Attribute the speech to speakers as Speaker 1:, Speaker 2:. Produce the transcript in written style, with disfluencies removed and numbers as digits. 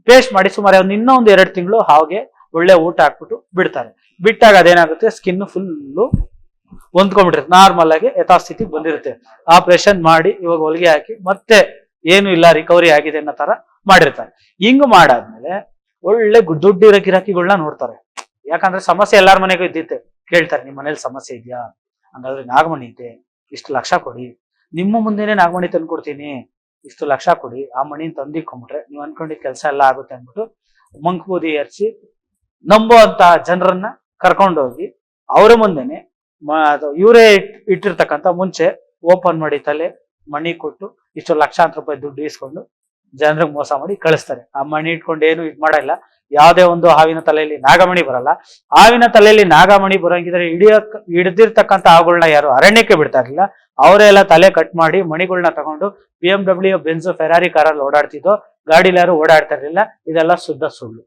Speaker 1: Paste ಮಾಡಿ ಸುಮಾರು ಇನ್ನೊಂದು 2 ತಿಂಗಳು ಹಾಗೆ ಒಳ್ಳೆ ಊಟ ಹಾಕ್ಬಿಟ್ಟು ಬಿಡ್ತಾರೆ. ಬಿಟ್ಟಾಗ ಅದೇನಾಗುತ್ತೆ, ಸ್ಕಿನ್ ಫುಲ್ಲು ಹೊಂದ್ಕೊಂಡ್ಬಿಟ್ಟಿರುತ್ತೆ, ನಾರ್ಮಲ್ ಆಗಿ ಯಥಾಸ್ಥಿತಿಗೆ ಬಂದಿರುತ್ತೆ. ಆಪರೇಷನ್ ಮಾಡಿ ಇವಾಗ ಹೊಲಿಗೆ ಹಾಕಿ ಮತ್ತೆ ಏನು ಇಲ್ಲ ರಿಕವರಿ ಆಗಿದೆ ಅನ್ನೋ ತರ ಮಾಡಿರ್ತಾರೆ. ಹಿಂಗ್ ಮಾಡಾದ್ಮೇಲೆ ಒಳ್ಳೆ ದುಡ್ಡಿರೋ ಗಿರಾಕಿಗಳನ್ನ ನೋಡ್ತಾರೆ. ಯಾಕಂದ್ರೆ ಸಮಸ್ಯೆ ಎಲ್ಲಾರ ಮನೆಗೂ ಇದ್ದಿತ್ತೆ. ಕೇಳ್ತಾರೆ, ನಿಮ್ ಮನೇಲಿ ಸಮಸ್ಯೆ ಇದೆಯಾ? ಹಂಗಾದ್ರೆ ನಾಗಮಣಿ ಇದೆ, ಇಷ್ಟು ಲಕ್ಷ ಕೊಡಿ, ನಿಮ್ಮ ಮುಂದೆನೆ ನಾಗಮಣಿ ತಂದು ಕೊಡ್ತೀನಿ, ಇಷ್ಟು ಲಕ್ಷ ಕೊಡಿ, ಆ ಮಣಿನ ತಂದಿಕೊಂಡ್ಬಿಟ್ರೆ ನೀವು ಅನ್ಕೊಂಡಿದ್ ಕೆಲಸ ಎಲ್ಲ ಆಗುತ್ತೆ ಅಂದ್ಬಿಟ್ಟು ಮಂಕುಬೂದಿ ಏರ್ಸಿ ನಂಬುವಂತ ಜನರನ್ನ ಕರ್ಕೊಂಡೋಗಿ ಅವರ ಮುಂದೆನೆ ಇವರೇ ಇಟ್ಟಿರ್ತಕ್ಕಂಥ ಮುಂಚೆ ಓಪನ್ ಮಾಡಿ ತಲೆ ಮಣಿ ಕೊಟ್ಟು ಇಷ್ಟು ಲಕ್ಷಾಂತರ ರೂಪಾಯಿ ದುಡ್ಡು ಇಸ್ಕೊಂಡು ಜನರಿಗೆ ಮೋಸ ಮಾಡಿ ಕಳಿಸ್ತಾರೆ. ಆ ಮಣಿ ಇಟ್ಕೊಂಡು ಏನು ಇದ್ ಮಾಡಲ್ಲ. ಯಾವುದೇ ಒಂದು ಹಾವಿನ ತಲೆಯಲ್ಲಿ ನಾಗಮಣಿ ಬರಲ್ಲ. ಹಾವಿನ ತಲೆಯಲ್ಲಿ ನಾಗಮಣಿ ಬರೋಂಗಿದ್ರೆ ಹಿಡಿದಿರ್ತಕ್ಕಂಥ ಹಾವುಗಳನ್ನ ಯಾರು ಅರಣ್ಯಕ್ಕೆ ಬಿಡ್ತಾ ಇರ್ಲಿಲ್ಲ. ಅವರೆಲ್ಲ ತಲೆ ಕಟ್ ಮಾಡಿ ಮಣಿಗಳನ್ನ ತಗೊಂಡು BMW ಬೆನ್ಸ್ ಫೆರಾರಿ ಕಾರಲ್ಲಿ ಓಡಾಡ್ತಿದ್ದೋ, ಗಾಡಿಲಿ ಯಾರು ಓಡಾಡ್ತಾ ಇರ್ಲಿಲ್ಲ. ಇದೆಲ್ಲ ಶುದ್ಧ ಸುಳ್ಳು.